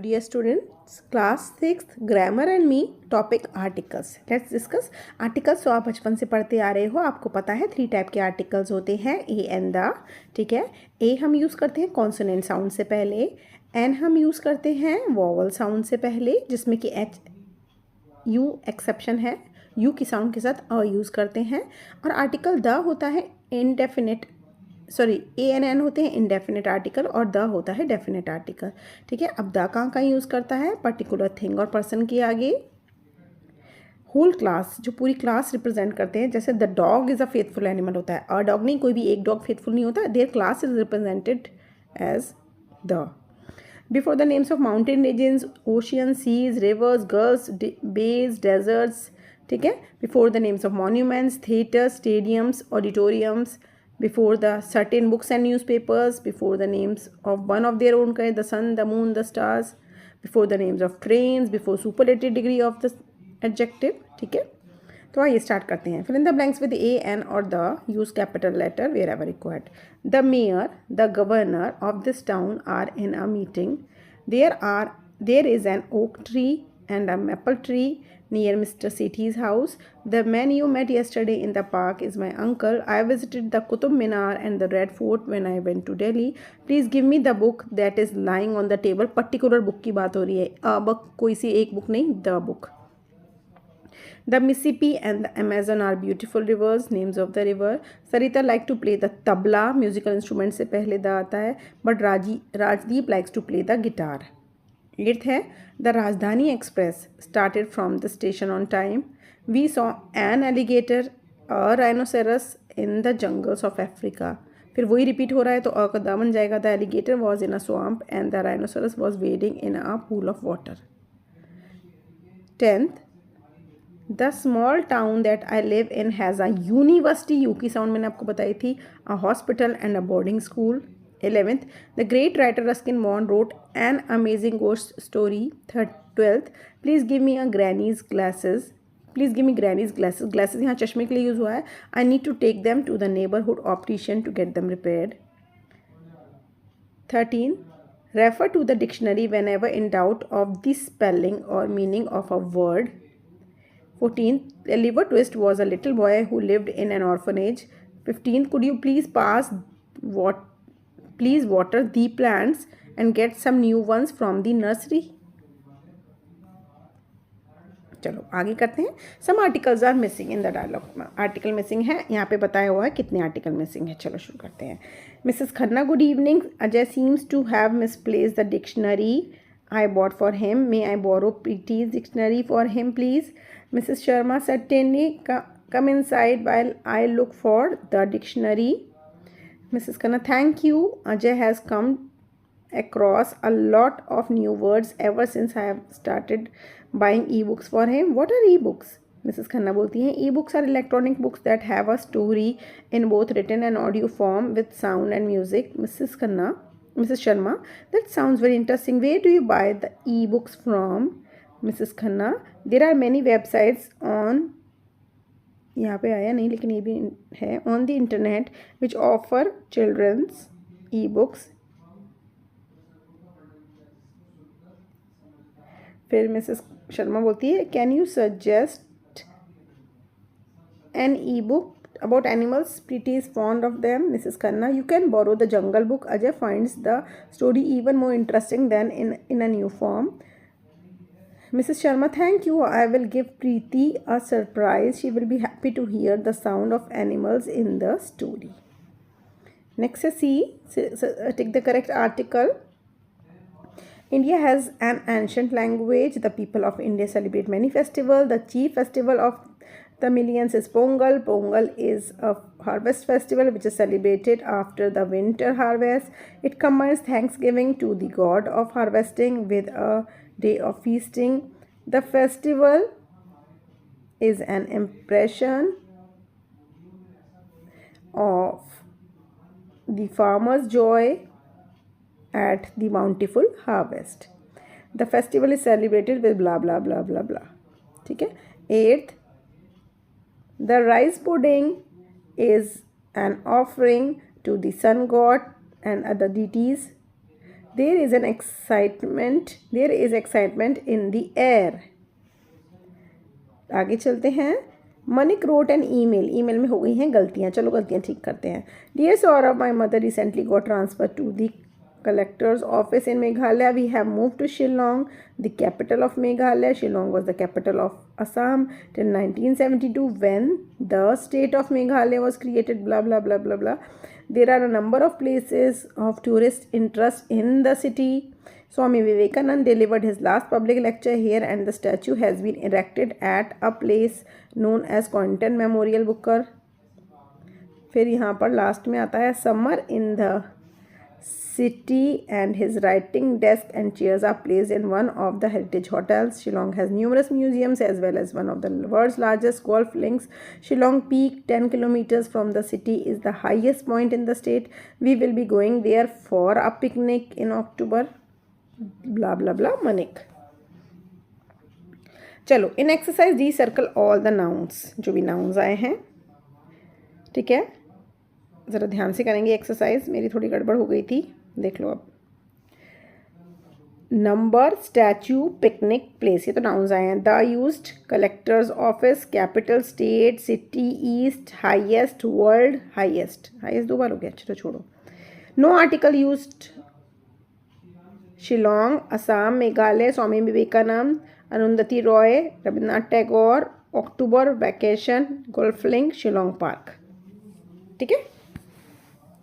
dear students, class 6th grammar and me topic articles. Let's discuss articles. तो आप बचपन से पढ़ते आ रहे हो, आपको पता है 3 टाइप के आर्टिकल्स होते हैं, ए एंड द. ठीक है, ए हम यूज़ करते हैं कॉन्सोनेंट साउंड से पहले, एन हम यूज़ करते हैं वॉवल साउंड से पहले, जिसमें कि एच यू एक्सेप्शन है, यू की साउंड के साथ अ यूज़ करते हैं. और आर्टिकल द होता है indefinite, sorry A N N होते हैं इनडेफिनेट आर्टिकल और द होता है डेफिनेट आर्टिकल. ठीक है, अब द कहाँ यूज़ करता है? पर्टिकुलर थिंग और पर्सन के आगे. होल क्लास, जो पूरी क्लास रिप्रेजेंट करते हैं, जैसे the dog is a faithful animal होता है, अ डॉग नहीं, कोई भी एक डॉग फेथफुल नहीं होता. Their class is represented as the. Before the names of mountain ranges, ocean, seas, rivers, gulfs, bays, deserts. ठीक है, before the names of monuments, theatre, stadiums, auditoriums. Before the certain books and newspapers, before the names of one of their own kind, the sun, the moon, the stars, before the names of trains, before superlative degree of the adjective. ठीक है, तो आइए start करते हैं. fill in the blanks with a, n और the. use capital letter wherever required. The mayor, the governor of this town are in a meeting. There is an oak tree and a maple tree near Mr. Sethi's house. The man you met yesterday in the park is my uncle. I visited the Qutub Minar and the Red Fort when I went to Delhi. Please give me the book that is lying on the table. Particular book की बात हो रही है, a book, कोई सी एक book नहीं, the book. The Mississippi and the Amazon are beautiful rivers. Names of the river. Sarita like to play the tabla, musical instrument से पहले दा आता है, but Rajdeep likes to play the guitar. 8th है the Rajdhani Express started from the station on time. We saw an alligator, a rhinoceros in the jungles of Africa. फिर वही repeat हो रहा है तो अ का द बन जाएगा. The alligator was in a swamp and the rhinoceros was wading in a pool of water. 10th the small town that I live in has a university, U की साउंड मैंने आपको बताई थी, a hospital and a boarding school. 11th the great writer Ruskin Bond wrote an amazing ghost story. 12th please give me a granny's glasses. Please give me granny's glasses. Glasses यहाँ चश्मे के लिए use हुआ है. I need to take them to the neighborhood optician to get them repaired. 13 refer to the dictionary whenever in doubt of the spelling or meaning of a word. 14 a liver twist was a little boy who lived in an orphanage. 15 could you please water the plants and get some new ones from the nursery. चलो आगे करते हैं. Some articles are missing in the dialogue. Article missing है, यहाँ पे बताया हुआ है कितने आर्टिकल मिसिंग है. चलो शुरू करते हैं. Mrs Khanna good evening. Ajay seems to have misplaced the dictionary I bought for him. May I borrow Preeti's dictionary for him, please? Mrs. Sharma certainly come inside while I look for the dictionary. Mrs. Khanna, thank you. Ajay has come across a lot of new words ever since I have started buying e-books for him. What are e-books? Mrs. Khanna बोलती हैं e-books are electronic books that have a story in both written and audio form with sound and music. Mrs. Sharma, that sounds very interesting. Where do you buy the e-books from? Mrs. Khanna, there are many websites on, यहाँ पे आया नहीं लेकिन ये भी है, on the internet which offer children's e-books. फिर Mrs Sharma बोलती है can you suggest an e book about animals? Preeti is fond of them. Mrs. Khanna, you can borrow the Jungle Book. Ajay finds the story even more interesting than in a new form. Mrs. Sharma, thank you. I will give Preeti a surprise. She will be happy to hear the sound of animals in the story. Next is C. Take the correct article. India has an ancient language. The people of India celebrate many festivals. The chief festival of the millions is Pongal. Pongal is a harvest festival which is celebrated after the winter harvest. It combines Thanksgiving to the god of harvesting with a day of feasting. The festival is an impression of the farmer's joy at the bountiful harvest. The festival is celebrated with blah blah blah blah blah. ठीक है. 8th the rice pudding is an offering to the sun god and other deities. There is excitement in the air. आगे चलते हैं. मनिक wrote an email. Email में हो गई हैं गलतियाँ. चलो गलतियाँ ठीक करते हैं. Dear Saurabh, my mother recently got transferred to the collector's office in Meghalaya. We have moved to Shillong, the capital of Meghalaya. Shillong was the capital of Assam till 1972 when the state of Meghalaya was created. Blah blah blah blah blah. There are a number of places of tourist interest in the city. Swami Vivekananda delivered his last public lecture here and the statue has been erected at a place known as Quentin Memorial Booker. फिर यहाँ पर last में आता है summer in the city and his writing desk and chairs are placed in one of the heritage hotels. Shillong has numerous museums as well as one of the world's largest golf links. Shillong Peak, 10 kilometers from the city, is the highest point in the state. We will be going there for a picnic in October. Blah blah blah. Manik. चलो in exercise D circle all the nouns. जो भी nouns आए हैं, ठीक है, ज़रा ध्यान से करेंगे एक्सरसाइज. मेरी थोड़ी गड़बड़ हो गई थी, देख लो अब. नंबर, स्टैचू, पिकनिक, प्लेस, ये तो नाउन्स आए हैं. The used, collector's office, capital, state, city, east, highest, world, highest. Highest 2 बार हो गया, चलो छोड़ो. No article used. Shillong, Assam, Meghalaya, Swami Vivekananda, Arundhati Roy, Rabindranath Tagore, October, vacation, golf link, Shillong park. ठीक है,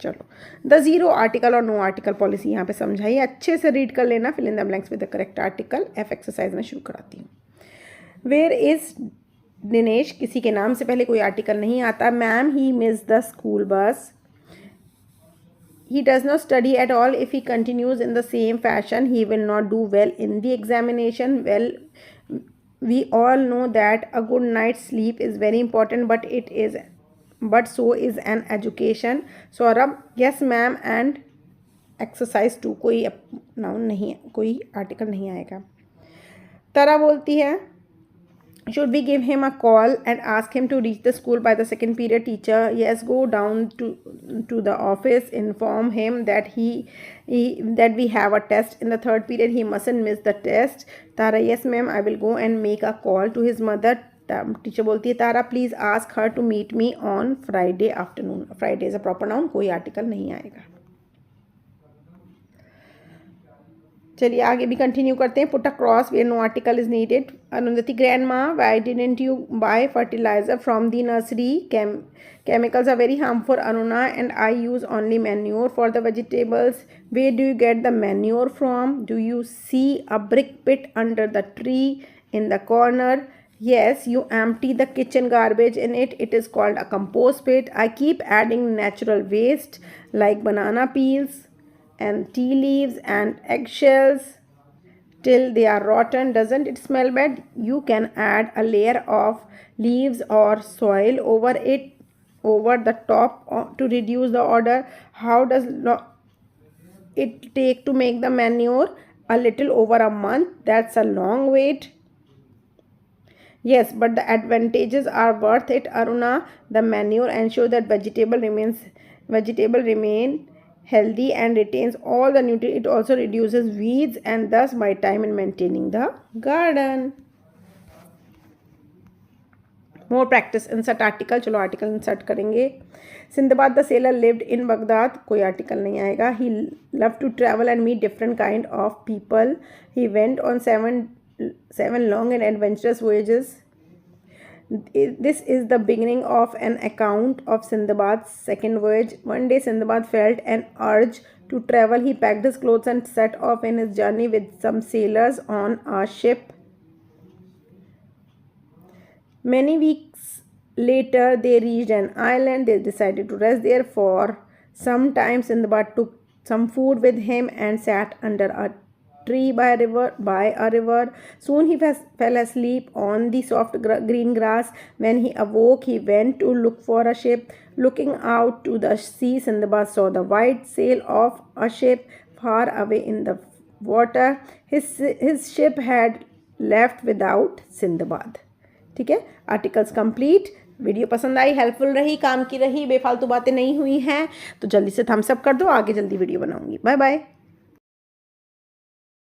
चलो. द जीरो आर्टिकल और नो आर्टिकल पॉलिसी यहाँ पे समझाइए, अच्छे से रीड कर लेना. Fill in the blanks with the correct article. F exercise में शुरू कराती हूँ. वेयर इज दिनेश, किसी के नाम से पहले कोई आर्टिकल नहीं आता. Ma'am, he miss the school bus. He does not study at all. If he continues in the same fashion, he will not do well in the examination. Well, we all know that a good night's sleep is very important, but so is an education. Saurabh, yes ma'am, and exercise 2. कोई noun नहीं है, कोई article नहीं आएगा. तरा बोलती है, should we give him a call and ask him to reach the school by the second period? Teacher, yes, go down to the office, inform him that that we have a test in the third period. He mustn't miss the test. Tara, yes ma'am, I will go and make a call to his mother. Teacher बोलती है, Tara, please ask her to meet me on Friday afternoon. Friday is a proper noun, कोई article नहीं आएगा. चलिए आगे भी continue करते हैं. Put a cross where no article is needed. Arundhati, grandma, why didn't you buy fertiliser from the nursery? Chemicals are very harmful, Aruna, and I use only manure for the vegetables. Where do you get the manure from? Do you see a brick pit under the tree in the corner? Yes, you empty the kitchen garbage in it. It is called a compost pit. I keep adding natural waste like banana peels and tea leaves and eggshells till they are rotten. Doesn't it smell bad? You can add a layer of leaves or soil over the top to reduce the odor. How does it take to make the manure? A little over a month. That's a long wait. Yes, but the advantages are worth it, Aruna. The manure ensures that vegetable remain healthy and retains all the nutrients. It also reduces weeds and thus my time in maintaining the garden. More practice. Insert article. चलो article insert करेंगे. Sindbad the sailor lived in Baghdad. कोई article नहीं आएगा. He love to travel and meet different kind of people. He went on seven long and adventurous voyages. This is the beginning of an account of Sindbad's second voyage. One day Sindbad felt an urge to travel. He packed his clothes and set off in his journey with some sailors on a ship. Many weeks later they reached an island. They decided to rest there for some time. Sindbad took some food with him and sat under a tree by a river. Soon he fell asleep on the soft green grass. When he awoke, he went to look for a ship. Looking out to the sea, Sindbad saw the white sail of a ship far away in the water. His ship had left without Sindbad. ठीक है, articles complete. Video पसंद आई, helpful रही, काम की रही, बेफालतू बातें नहीं हुई हैं तो जल्दी से थम्स अप कर दो. आगे जल्दी वीडियो बनाऊंगी. Bye bye.